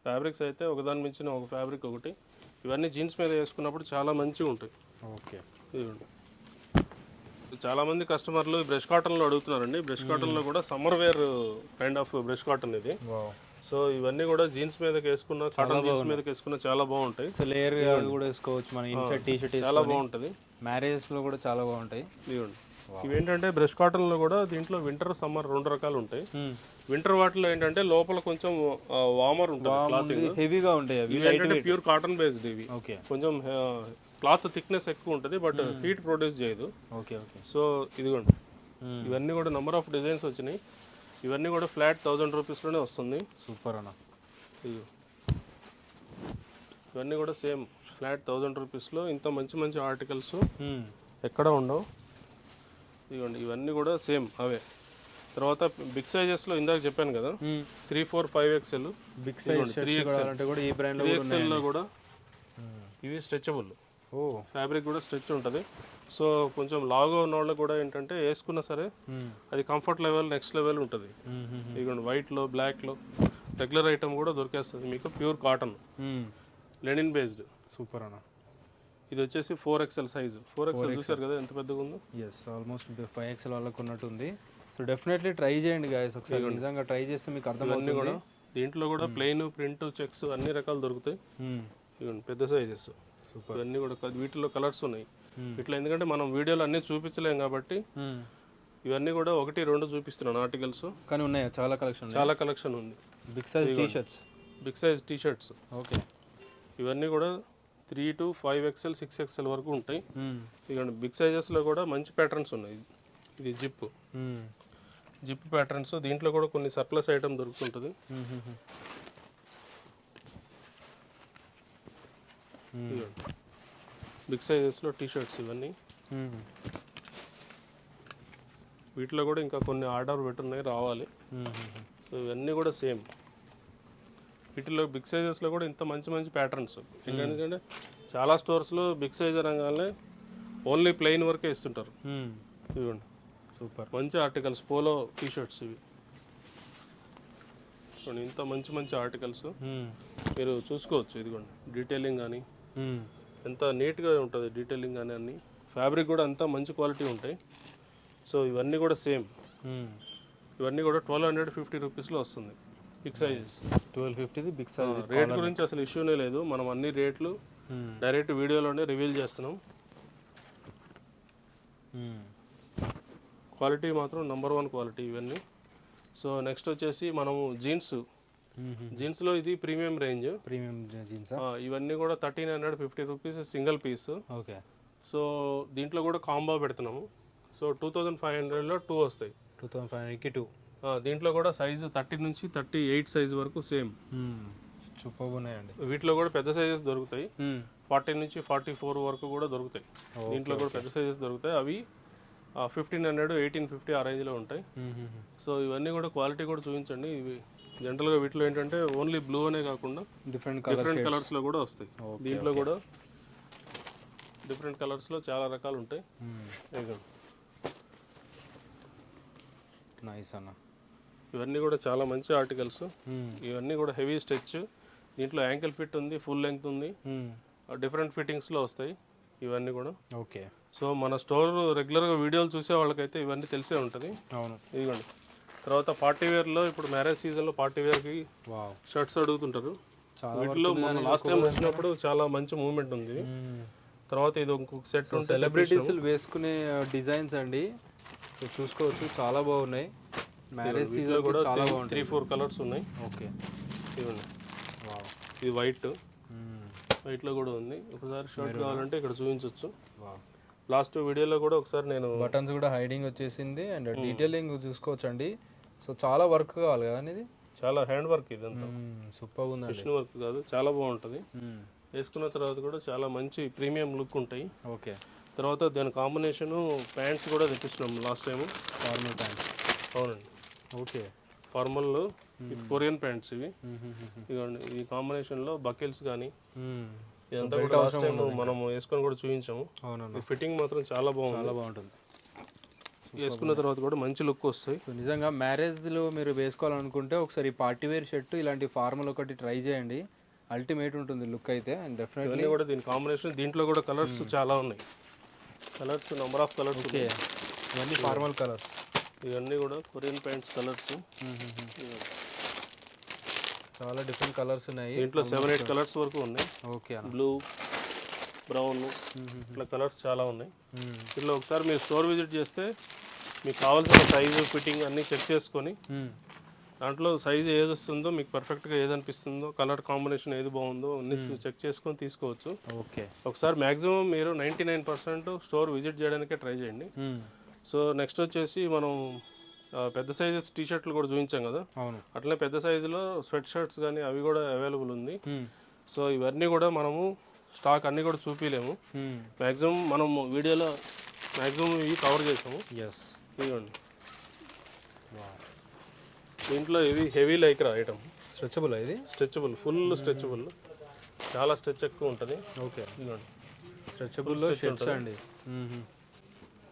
ఫ్యాబ్రిక్స్ అయితే ఒకదాని మించిన ఒక ఫ్యాబ్రిక్ ఒకటి. ఇవన్నీ జీన్స్ మీద వేసుకున్నప్పుడు చాలా మంచిగా ఉంటాయి. ఓకే, ఇదిగోండి. చాలామంది కస్టమర్లు బ్రష్ కాటన్లో అడుగుతున్నారండి. బ్రష్ కాటన్లో కూడా summer wear kind of brush cotton ఇది. సో ఇవన్నీ కూడా జీన్స్ మీదకి వేసుకున్న, కాటన్ జీన్స్ మీదకి వేసుకున్న చాలా బాగుంటాయి. లేయర్ కూడా వేసుకోవచ్చు, మన ఇన్సైడ్ టీ షర్ట్ చాలా బాగుంటుంది. మ్యారేజెస్లో కూడా చాలా బాగుంటాయి. ఇదిగోండి, ఇవేంటంటే బ్రష్ కాటన్లో కూడా దీంట్లో వింటర్ సమ్మర్ 2 రకాలు ఉంటాయి. వింటర్ వాటిలో ఏంటంటే లోపల కొంచెం వార్మర్ ఉంటుంది, క్లాతింగ్ హెవీగా ఉంటాయి. ఇవి ఏంటంటే ప్యూర్ కాటన్ బేస్డ్. ఇవి కొంచెం క్లాత్ థిక్నెస్ ఎక్కువ ఉంటుంది, బట్ హీట్ ప్రొడ్యూస్ చేయదు. Okay, okay. సో ఇదిగోండి, ఇవన్నీ కూడా నెంబర్ ఆఫ్ డిజైన్స్ వచ్చినాయి. ఇవన్నీ కూడా ఫ్లాట్ 1000 రూపీస్లోనే వస్తుంది. సూపర్ అన్న. ఇవన్నీ కూడా సేమ్ ఫ్లాట్ 1000 రూపీస్లో ఇంత మంచి మంచి ఆర్టికల్స్ ఎక్కడ ఉండవు. ఇదిగోండి, ఇవన్నీ కూడా సేమ్ అవే. తర్వాత బిగ్ సైజెస్లో ఇందాక చెప్పాను కదా, 3, 4, 5XL. బిగ్ సైజ్ 3XL కూడా ఈ బ్రాండ్లో 3XLలో కూడా ఇవి స్ట్రెచబుల్. ఫ్యాబ్రిక్ కూడా స్ట్రెచ్ ఉంటుంది. సో కొంచెం లావుగా ఉన్న వాళ్ళకి కూడా ఏంటంటే వేసుకున్నా సరే అది కంఫర్ట్ లెవెల్ నెక్స్ట్ లెవెల్ ఉంటుంది. ఇదిగోండి, వైట్లో బ్లాక్లో రెగ్యులర్ ఐటమ్ కూడా దొరికేస్తుంది మీకు. Pure cotton, linen based. Super అన్న. ఇది వచ్చేసి 4XL సైజు. 4XL చూసారు కదా ఎంత పెద్దగా ఉందో. ఎస్, ఆల్మోస్ట్ 5XL వాళ్ళకు ఉన్నట్టుంది. సో డెఫినెట్లీ ట్రై చేయండి గాయస్, ఒకసారి నిజంగా ట్రై చేస్తే మీకు అర్థమవుతుంది కూడా. దీంట్లో కూడా ప్లెయిన్, ప్రింట్, చెక్స్ అన్ని రకాలు దొరుకుతాయి. ఇవ్వండి, పెద్ద సైజెస్. సూపర్. ఇవన్నీ కూడా వీటిలో కలర్స్ ఉన్నాయి. ఇట్లా ఎందుకంటే మనం వీడియోలో అన్నీ చూపించలేం కాబట్టి ఇవన్నీ కూడా 1, 2 చూపిస్తున్నాను ఆర్టికల్స్. కానీ ఉన్నాయి చాలా కలెక్షన్. చాలా కలెక్షన్ ఉంది. Big size T shirts. Big size T shirts. Okay, ఇవన్నీ కూడా 3 to 5XL 6XL వరకు ఉంటాయి. ఇదిగోండి, బిగ్ సైజెస్లో కూడా మంచి ప్యాటర్న్స్ ఉన్నాయి. ఇది జిప్ ప్యాటర్న్స్. దీంట్లో కూడా కొన్ని సర్ప్లస్ ఐటమ్ దొరుకుతుంటుంది. బిగ్ సైజెస్లో టీ షర్ట్స్ ఇవన్నీ. వీటిలో కూడా ఇంకా కొన్ని ఆర్డర్ పెట్టున్నాయి, రావాలి. సో ఇవన్నీ కూడా సేమ్. వీటిలో బిగ్ సైజెస్లో కూడా ఇంత మంచి మంచి ప్యాటర్న్స్. ఎందుకంటే చాలా స్టోర్స్లో బిగ్ సైజ్ అనగానే ఓన్లీ ప్లెయిన్ వరకే ఇస్తుంటారు. ఇవ్వండి, సూపర్ మంచి ఆర్టికల్స్. పోలో టీ షర్ట్స్ ఇవి. ఇంత మంచి మంచి ఆర్టికల్స్ మీరు చూసుకోవచ్చు. ఇదిగోండి, డీటెయిలింగ్ కానీ ఎంత నీట్గా ఉంటుంది, డీటెయిలింగ్ కానీ అన్ని. ఫ్యాబ్రిక్ కూడా అంతా మంచి క్వాలిటీ ఉంటాయి. సో ఇవన్నీ కూడా సేమ్. ఇవన్నీ కూడా 1250 రూపీస్లో వస్తుంది. Big sizes 1250 big size. Rate గురించి అసలు ఇష్యూనే లేదు, మనం అన్ని రేట్లు డైరెక్ట్ వీడియోలోనే రివీల్ చేస్తున్నాం. క్వాలిటీ మాత్రం #1 క్వాలిటీ ఇవన్నీ. సో నెక్స్ట్ వచ్చేసి మనము జీన్స్లో ఇది ప్రీమియం రేంజ్. ప్రీమియం జీన్స్ ఇవన్నీ కూడా 1350 rupees single piece. Okay. So దీంట్లో కూడా కాంబో పెడుతున్నాము. సో 2500లో 2 వస్తాయి. 2500కి 2. దీంట్లో కూడా సైజు 30 నుంచి 38 సైజ్ వరకు సేమ్. సూపర్ ఉన్నాయండి. వీటిలో కూడా పెద్ద సైజెస్ దొరుకుతాయి, 40 నుంచి 44 వరకు కూడా దొరుకుతాయి. దీంట్లో కూడా పెద్ద సైజెస్ దొరుకుతాయి. అవి 1500, 1850 ఆ రేంజ్లో ఉంటాయి. సో ఇవన్నీ కూడా క్వాలిటీ కూడా చూపించండి. ఇవి జనరల్గా వీటిలో ఏంటంటే ఓన్లీ బ్లూ అనే కాకుండా డిఫరెంట్ కలర్స్లో కూడా వస్తాయి. దీంట్లో కూడా డిఫరెంట్ కలర్స్లో చాలా రకాలు ఉంటాయి. నైస్ అన్న. ఇవన్నీ కూడా చాలా మంచి ఆర్టికల్స్. ఇవన్నీ కూడా హెవీ స్ట్రెచ్. దీంట్లో యాంకిల్ ఫిట్ ఉంది, ఫుల్ లెంగ్త్ ఉంది, డిఫరెంట్ ఫిట్టింగ్స్లో వస్తాయి ఇవన్నీ కూడా. ఓకే. సో మన స్టోర్ రెగ్యులర్గా వీడియోలు చూసే వాళ్ళకైతే ఇవన్నీ తెలిసే ఉంటుంది. అవును. ఇదిగోండి. తర్వాత పార్టీ వేర్లో ఇప్పుడు మ్యారేజ్ సీజన్లో పార్టీ వేర్కి షర్ట్స్ అడుగుతుంటారు. వీటిలో మనం లాస్ట్ టైం వచ్చినప్పుడు చాలా మంచి మూవ్మెంట్ ఉంది. తర్వాత ఇది ఇంకొక సెట్ ఉంటుంది, సెలబ్రిటీస్ వేసుకునే డిజైన్స్ అండి. చూసుకోవచ్చు, చాలా బాగున్నాయి. మ్యారేజ్ సీజన్ కూడా చాలా బాగుంది. 3-4 కలర్స్ ఉన్నాయి. ఓకే. ఇవ్వండి. ఇది వైట్లో కూడా ఉంది. ఒకసారి షర్ట్ కావాలంటే ఇక్కడ చూపించవచ్చు. లాస్ట్ వీడియోలో కూడా ఒకసారి నేను బటన్స్ కూడా హైడింగ్ వచ్చేసింది అండ్ డీటెయిలింగ్ చూసుకోవచ్చు అండి. సో చాలా వర్క్ కావాలి కదా ఇది, చాలా హ్యాండ్ వర్క్ ఇదంతా. సూపర్ ఉంది. మిషన్ వర్క్ కాదు, చాలా బాగుంటుంది. వేసుకున్న తర్వాత కూడా చాలా మంచి ప్రీమియం లుక్ ఉంటాయి. ఓకే. తర్వాత దాని కాంబినేషను ప్యాంట్స్ కూడా తెప్పిస్తున్నాం లాస్ట్ టైము. Formal pants. అవునండి. ఓకే. ఫార్మల్ కొరియన్ ప్యాంట్స్ ఇవి. ఇదిగోండి, ఈ కాంబినేషన్లో బకెల్స్ కానీ ఇదంతా కూడా లాస్ట్ టైం మనం వేసుకొని కూడా చూపించాము. అవునండి. ఫిట్టింగ్ మాత్రం చాలా బాగుంటుంది. వేసుకున్న తర్వాత కూడా మంచి లుక్ వస్తాయి. సో నిజంగా మ్యారేజ్లో మీరు వేసుకోవాలనుకుంటే ఒకసారి పార్టీ వేర్ షర్ట్ ఇలాంటి ఫార్మల్ ఒకటి ట్రై చేయండి. అల్టిమేట్ ఉంటుంది లుక్ అయితే. అండ్ డెఫినెట్లీ కూడా దీని కాంబినేషన్, దీంట్లో కూడా కలర్స్ చాలా ఉన్నాయి. Colours number of colours. Okay. ఇవన్నీ ఫార్మల్ కలర్స్. ఇవన్నీ కూడా కొరియన్ ప్యాంట్స్ కలర్స్. చాలా డిఫరెంట్ కలర్స్ ఉన్నాయి. దీంట్లో 7-8 కలర్స్ వరకు ఉన్నాయి. ఓకే. బ్లూ, బ్రౌన్, ఇట్లా కలర్స్ చాలా ఉన్నాయి. ఇట్లా ఒకసారి మీరు స్టోర్ విజిట్ చేస్తే మీకు కావాల్సిన సైజు, ఫిట్టింగ్ అన్నీ చెక్ చేసుకొని దాంట్లో సైజు ఏది వస్తుందో, మీకు పర్ఫెక్ట్గా ఏది అనిపిస్తుందో, కలర్ కాంబినేషన్ ఏది బాగుందో అన్ని చెక్ చేసుకొని తీసుకోవచ్చు. ఓకే. ఒకసారి మ్యాక్సిమం మీరు 99% స్టోర్ విజిట్ చేయడానికే ట్రై చేయండి. సో నెక్స్ట్ వచ్చేసి మనం పెద్ద సైజెస్ టీ షర్ట్లు కూడా చూపించాం కదా. అవును. అట్లనే పెద్ద సైజులో స్వెట్ షర్ట్స్ కానీ అవి కూడా అవైలబుల్ ఉంది. సో ఇవన్నీ కూడా మనము స్టాక్ అన్నీ కూడా చూపించలేము. మ్యాక్సిమం మనం వీడియోలో మ్యాక్సిమం ఇవి కవర్ చేసాము. ఇదిగోండి. దీంట్లో ఇవి హెవీ లైక్రా ఐటమ్. స్ట్రెచబుల్. ఇది స్ట్రెచబుల్, ఫుల్ స్ట్రెచబుల్, చాలా స్ట్రెచ్ ఎక్కువ ఉంటుంది. ఓకే. ఇదిగోండి, స్ట్రెచబుల్లో షర్ట్స్ అండి.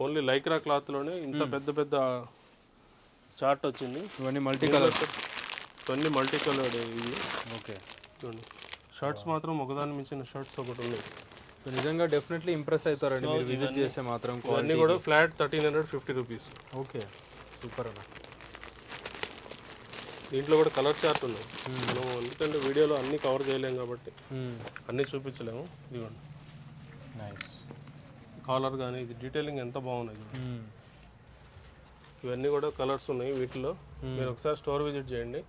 ఓన్లీ లైక్రా క్లాత్లోనే ఇంత పెద్ద పెద్ద చార్ట్ వచ్చింది. ఇవన్నీ మల్టీ కలర్. ఇవన్నీ మల్టీ కలర్డ్ ఇవి. ఓకే. చూడండి, షర్ట్స్ మాత్రం ఒకదాని మించిన షర్ట్స్ ఒకటి ఉన్నాయి. సో నిజంగా డెఫినెట్లీ ఇంప్రెస్ అవుతారండి మీరు విజిట్ చేస్తే మాత్రం. ఇవన్నీ కూడా ఫ్లాట్ 1350 రూపీస్. ఓకే. సూపర్ అన్న. దీంట్లో కూడా కలర్ చార్ట్ ఉన్నాయి. మనం ఎందుకంటే వీడియోలో అన్నీ కవర్ చేయలేము కాబట్టి అన్నీ చూపించలేము. ఇదిగోండి, నైస్ కాలర్ కానీ ఇది డీటెయిలింగ్ ఎంత బాగున్నాయి. ఇవన్నీ కూడా కలర్స్ ఉన్నాయి వీటిలో. మీరు ఒకసారి స్టోర్ విజిట్ చేయండి.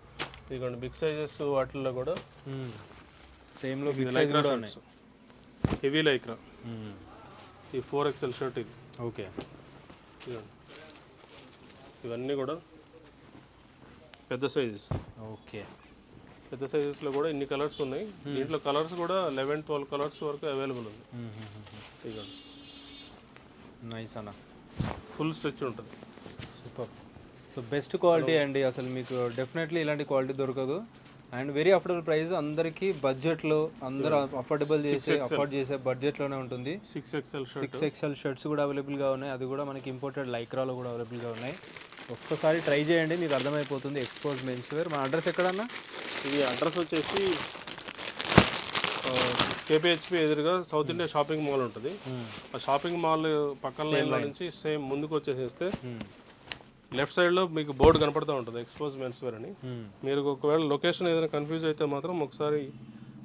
ఇదిగోండి, బిగ్ సైజెస్ వాటిల్లో కూడా సేమ్లో లైక్రా షర్ట్స్, హెవీ లైక్రా. ఈ 4XL షర్ట్ ఇది. ఓకే. ఇవన్నీ కూడా పెద్ద సైజెస్. ఓకే. పెద్ద సైజెస్లో కూడా ఇన్ని కలర్స్ ఉన్నాయి. దీంట్లో కలర్స్ కూడా 11-12 కలర్స్ వరకు అవైలబుల్ ఉంది. ఇదిగోండి, నైస్ అన్న. ఫుల్ స్ట్రెచ్ ఉంటుంది. సూపర్. సో బెస్ట్ క్వాలిటీ అండి. అసలు మీకు డెఫినెట్లీ ఇలాంటి క్వాలిటీ దొరకదు. And very affordable price. అందరికీ బడ్జెట్లో, అందరూ అఫోర్డ్ చేసే బడ్జెట్లోనే ఉంటుంది. 6XL షర్ట్స్ కూడా అవైలబుల్గా ఉన్నాయి. అది కూడా మనకి ఇంపోర్టెడ్ లైక్రాలో కూడా అవైలబుల్గా ఉన్నాయి. ఒక్కసారి ట్రై చేయండి, మీకు అర్థమైపోతుంది. Expose men's wear. మన అడ్రస్ ఎక్కడన్నా? ఇది అడ్రస్ వచ్చేసి KPHP ఎదురుగా సౌత్ ఇండియా షాపింగ్ మాల్ ఉంటుంది. ఆ షాపింగ్ మాల్ పక్కన లైన్లో నుంచి సేమ్ ముందుకు వచ్చేసేస్తే లెఫ్ట్ సైడ్లో మీకు బోర్డు కనపడుతూ ఉంటుంది ఎక్స్పోజ్ మెన్స్ వేర్ అని. మీరు ఒకవేళ లొకేషన్ ఏదైనా కన్ఫ్యూజ్ అయితే మాత్రం ఒకసారి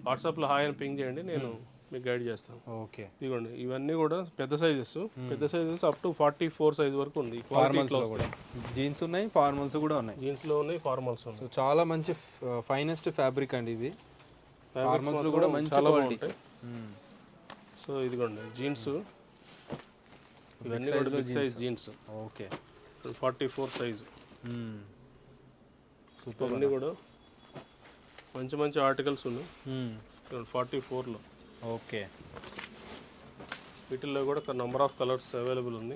వాట్సాప్లో హాయ్ అని పింగ్ చేయండి, నేను మీకు గైడ్ చేస్తాను. ఓకే, ఇదిగోండి ఇవన్నీ కూడా పెద్ద సైజెస్ అప్ టు 44 సైజ్ వరకు ఉంది. జీన్స్ ఉన్నాయి, ఫార్మల్స్ కూడా ఉన్నాయి. జీన్స్లో ఉన్నాయి, ఫార్మల్స్ ఉన్నాయి. సో చాలా మంచి ఫైనెస్ట్ ఫ్యాబ్రిక్ అండి ఇది. ఫార్మల్స్ కూడా మంచి చాలా క్వాలిటీ. బాగుంటాయి. సో ఇదిగోండి జీన్స్, ఇవన్నీ కూడా big size jeans. Okay, 44 size. ఇవన్నీ కూడా మంచి మంచి ఆర్టికల్స్ ఉన్నాయి 44లో. ఓకే, వీటిల్లో కూడా నంబర్ ఆఫ్ కలర్స్ అవైలబుల్ ఉంది.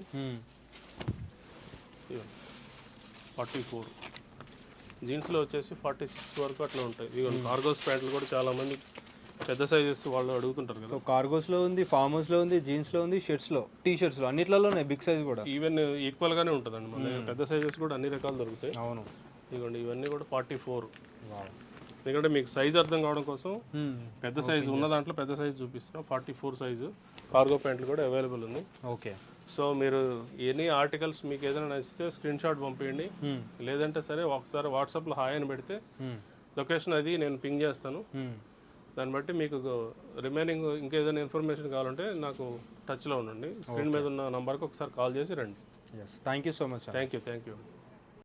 44 జీన్స్లో వచ్చేసి 46 వరకు అట్లా ఉంటాయి. ఇవి కార్గోస్ ప్యాంట్లు కూడా చాలా మంది పెద్ద సైజెస్ వాళ్ళు అడుగుతుంటారు కదా. సో కార్గోస్లో ఉంది, ఫార్మల్స్లో ఉంది, జీన్స్లో ఉంది, షర్ట్స్లో, టీ షర్ట్స్లో, అన్నిట్లలో ఉన్నాయి బిగ్ సైజ్ కూడా. ఈవెన్ ఈక్వల్గానే ఉంటుందండి మన దగ్గర. పెద్ద సైజెస్ కూడా అన్ని రకాలు దొరుకుతాయి. అవును, ఇదిగోండి ఇవన్నీ కూడా 44. ఎందుకంటే మీకు సైజ్ అర్థం కావడం కోసం పెద్ద సైజు ఉన్న దాంట్లో పెద్ద సైజు చూపిస్తున్నాం. 44 సైజు కార్గో ప్యాంట్లు కూడా అవైలబుల్ ఉంది. ఓకే, సో మీరు ఎనీ ఆర్టికల్స్ మీకు ఏదైనా నచ్చితే స్క్రీన్ షాట్ పంపించండి, లేదంటే సరే ఒకసారి వాట్సాప్లో హాయ్ అని పెడితే లొకేషన్ అది నేను పింగ్ చేస్తాను. దాన్ని బట్టి మీకు రిమైనింగ్ ఇంకేదైనా ఇన్ఫర్మేషన్ కావాలంటే నాకు టచ్లో ఉండండి. స్క్రీన్ మీద ఉన్న నంబర్కి ఒకసారి కాల్ చేసి రండి. Thank you so much. Thank you.